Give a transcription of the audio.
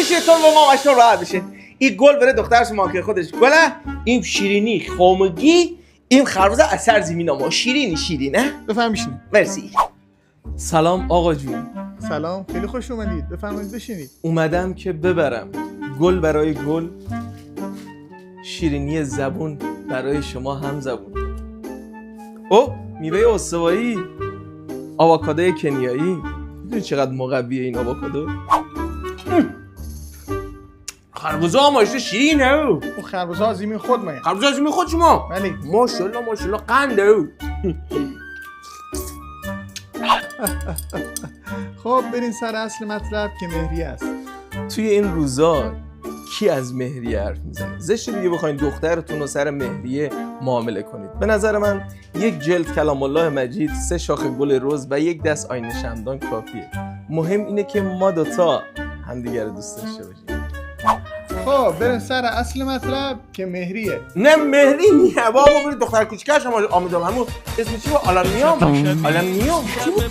بشین تو با ما ماشون راحت بشین. این گل بره دختر شما که خودش گله، این شیرینی خامگی، این خربزه اثر زمین ما شیرینی نه؟ بفهم بشینید. مرسی. سلام آقا جون. سلام، خیلی خوش اومدید. بفرمایید بشینید. اومدم که ببرم گل برای گل، شیرینی زبون برای شما هم زبون. او میوه استوایی، آووکادوی کنیایی. میدونی چقدر مقویه این آووکادو؟ خربزه ها ماشته شیرینه. اون خربزه ها زمین خود مایه. خربزه ها زمین خود شما؟ بله. ماشاءالله قنده. خب برین سر اصل مطلب که مهریه است. توی این روزا کی از مهریه حرف میزنه؟ زشته دیگه بخواین دخترتون رو سر مهریه معامله کنید. به نظر من یک جلد کلام الله مجید، 3 شاخه گل رز و 1 دست آینه شمدان کافیه. مهم اینه که ما دوتا همدیگه رو دوست داشته باشیم. خب برین سر اصل مطلب که مهریه. نه مهری نیه بابا، برید دختر کوچیکش هم آمدم همون اسم چی بود؟ آلم نیام چی بود؟